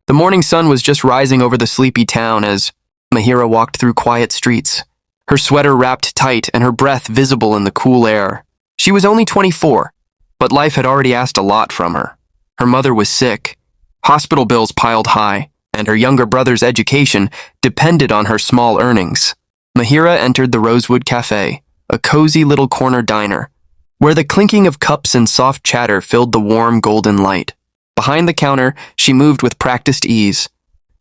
The morning sun was just rising over the sleepy town as Mahira walked through quiet streets, her sweater wrapped tight and her breath visible in the cool air. She was only 24, but life had already asked a lot from her. Her mother was sick, hospital bills piled high, and her younger brother's education depended on her small earnings. Mahira entered the Rosewood Cafe, a cozy little corner diner, where the clinking of cups and soft chatter filled the warm golden light. Behind the counter, she moved with practiced ease,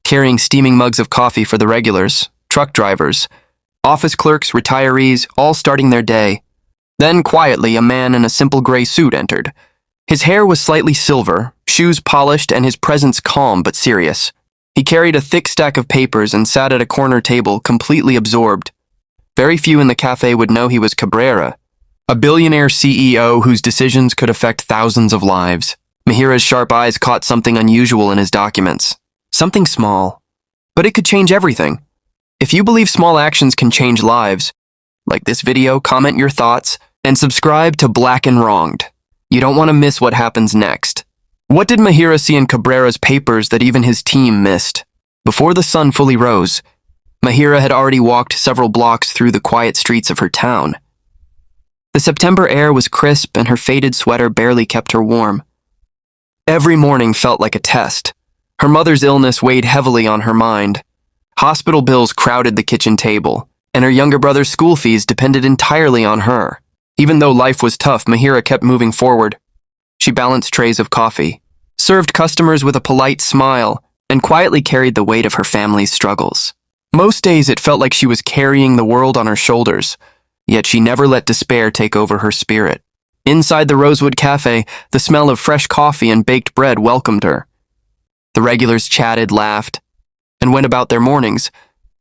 carrying steaming mugs of coffee for the regulars, truck drivers, office clerks, retirees, all starting their day. Then, quietly, a man in a simple gray suit entered. His hair was slightly silver, shoes polished, and his presence calm but serious. He carried a thick stack of papers and sat at a corner table, completely absorbed. Very few in the cafe would know he was Cabrera, a billionaire CEO whose decisions could affect thousands of lives. Mahira's sharp eyes caught something unusual in his documents. Something small, but it could change everything. If you believe small actions can change lives, like this video, comment your thoughts, and subscribe to Black and Wronged. You don't want to miss what happens next. What did Mahira see in Cabrera's papers that even his team missed? Before the sun fully rose, Mahira had already walked several blocks through the quiet streets of her town. The September air was crisp and her faded sweater barely kept her warm. Every morning felt like a test. Her mother's illness weighed heavily on her mind. Hospital bills crowded the kitchen table, and her younger brother's school fees depended entirely on her. Even though life was tough, Mahira kept moving forward. She balanced trays of coffee, served customers with a polite smile, and quietly carried the weight of her family's struggles. Most days it felt like she was carrying the world on her shoulders, yet she never let despair take over her spirit. Inside the Rosewood Cafe, the smell of fresh coffee and baked bread welcomed her. The regulars chatted, laughed, and went about their mornings,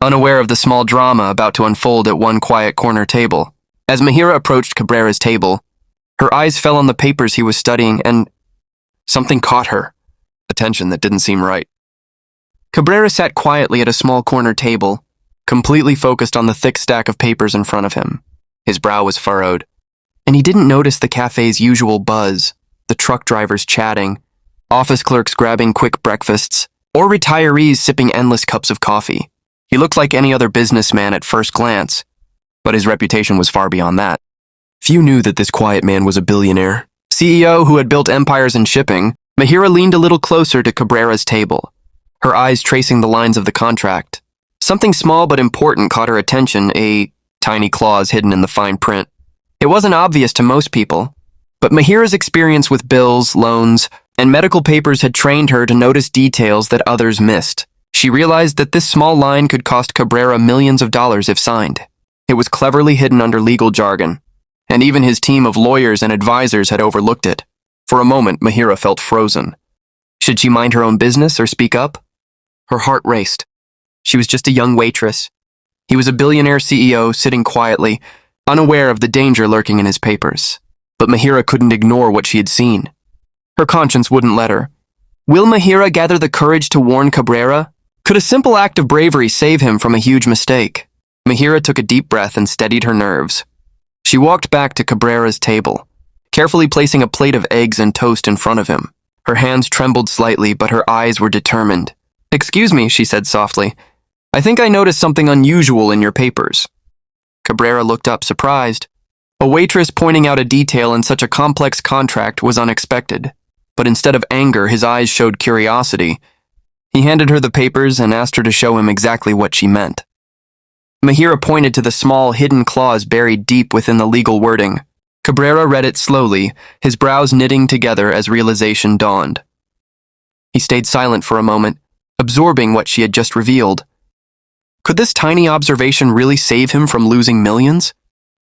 unaware of the small drama about to unfold at one quiet corner table. As Mahira approached Cabrera's table, her eyes fell on the papers he was studying, and something caught her attention that didn't seem right. Cabrera sat quietly at a small corner table, completely focused on the thick stack of papers in front of him. His brow was furrowed, and he didn't notice the cafe's usual buzz, the truck drivers chatting, office clerks grabbing quick breakfasts, or retirees sipping endless cups of coffee. He looked like any other businessman at first glance, but his reputation was far beyond that. Few knew that this quiet man was a billionaire. CEO who had built empires in shipping, Mahira leaned a little closer to Cabrera's table, her eyes tracing the lines of the contract. Something small but important caught her attention, a tiny clause hidden in the fine print. It wasn't obvious to most people, but Mahira's experience with bills, loans, and medical papers had trained her to notice details that others missed. She realized that this small line could cost Cabrera millions of dollars if signed. It was cleverly hidden under legal jargon, and even his team of lawyers and advisors had overlooked it. For a moment, Mahira felt frozen. Should she mind her own business or speak up? Her heart raced. She was just a young waitress. He was a billionaire CEO sitting quietly, unaware of the danger lurking in his papers. But Mahira couldn't ignore what she had seen. Her conscience wouldn't let her. Will Mahira gather the courage to warn Cabrera? Could a simple act of bravery save him from a huge mistake? Mahira took a deep breath and steadied her nerves. She walked back to Cabrera's table, carefully placing a plate of eggs and toast in front of him. Her hands trembled slightly, but her eyes were determined. "Excuse me," she said softly. "I think I noticed something unusual in your papers." Cabrera looked up, surprised. A waitress pointing out a detail in such a complex contract was unexpected, but instead of anger, his eyes showed curiosity. He handed her the papers and asked her to show him exactly what she meant. Mahira pointed to the small, hidden clause buried deep within the legal wording. Cabrera read it slowly, his brows knitting together as realization dawned. He stayed silent for a moment, absorbing what she had just revealed. Could this tiny observation really save him from losing millions?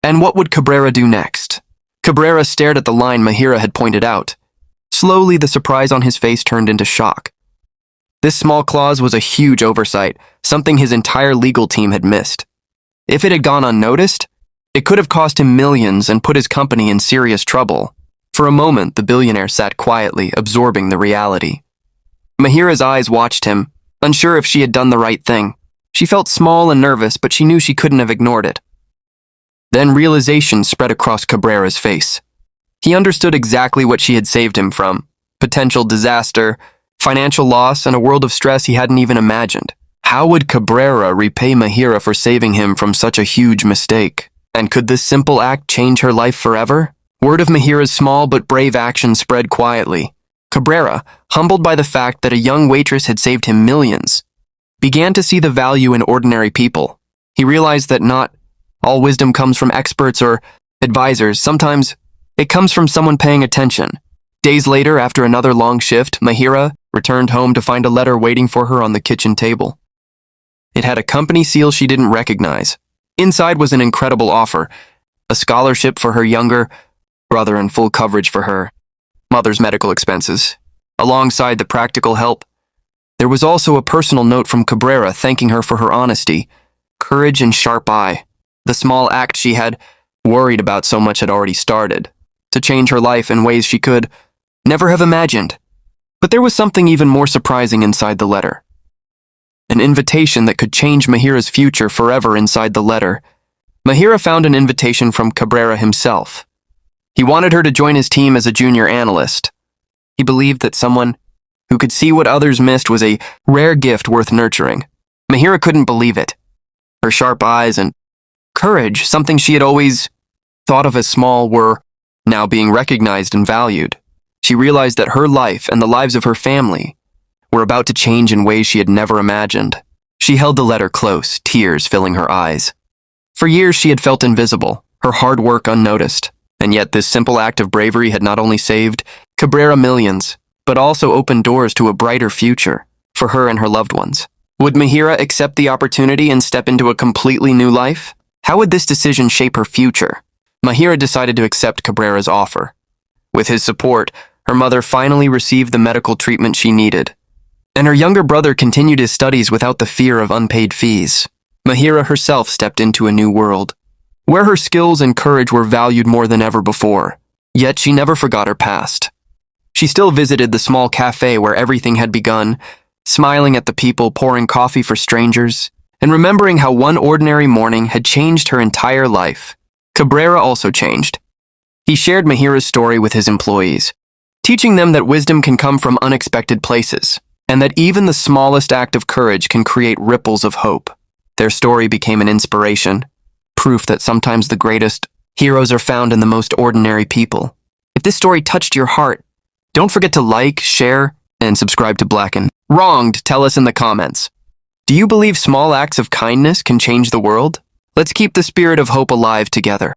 And what would Cabrera do next? Cabrera stared at the line Mahira had pointed out. Slowly, the surprise on his face turned into shock. This small clause was a huge oversight, something his entire legal team had missed. If it had gone unnoticed, it could have cost him millions and put his company in serious trouble. For a moment, the billionaire sat quietly, absorbing the reality. Mahira's eyes watched him, unsure if she had done the right thing. She felt small and nervous, but she knew she couldn't have ignored it. Then realization spread across Cabrera's face. He understood exactly what she had saved him from: potential disaster, financial loss, and a world of stress he hadn't even imagined. How would Cabrera repay Mahira for saving him from such a huge mistake? And could this simple act change her life forever? Word of Mahira's small but brave action spread quietly. Cabrera, humbled by the fact that a young waitress had saved him millions, began to see the value in ordinary people. He realized that not all wisdom comes from experts or advisors. Sometimes it comes from someone paying attention. Days later, after another long shift, Mahira returned home to find a letter waiting for her on the kitchen table. It had a company seal she didn't recognize. Inside was an incredible offer, a scholarship for her younger brother and full coverage for her mother's medical expenses. Alongside the practical help, there was also a personal note from Cabrera thanking her for her honesty, courage, and sharp eye. The small act she had worried about so much had already started to change her life in ways she could never have imagined. But there was something even more surprising inside the letter. An invitation that could change Mahira's future forever inside the letter. Mahira found an invitation from Cabrera himself. He wanted her to join his team as a junior analyst. He believed that someone who could see what others missed was a rare gift worth nurturing. Mahira couldn't believe it. Her sharp eyes and courage, something she had always thought of as small, were now being recognized and valued. She realized that her life and the lives of her family were about to change in ways she had never imagined. She held the letter close, tears filling her eyes. For years she had felt invisible, her hard work unnoticed, and yet this simple act of bravery had not only saved Cabrera millions, but also opened doors to a brighter future for her and her loved ones. Would Mahira accept the opportunity and step into a completely new life? How would this decision shape her future? Mahira decided to accept Cabrera's offer. With his support, her mother finally received the medical treatment she needed, and her younger brother continued his studies without the fear of unpaid fees. Mahira herself stepped into a new world, where her skills and courage were valued more than ever before. Yet she never forgot her past. She still visited the small cafe where everything had begun, smiling at the people pouring coffee for strangers, and remembering how one ordinary morning had changed her entire life. Cabrera also changed. He shared Mahira's story with his employees, teaching them that wisdom can come from unexpected places, and that even the smallest act of courage can create ripples of hope. Their story became an inspiration, proof that sometimes the greatest heroes are found in the most ordinary people. If this story touched your heart, don't forget to like, share, and subscribe to Black and Wronged. Tell us in the comments. Do you believe small acts of kindness can change the world? Let's keep the spirit of hope alive together.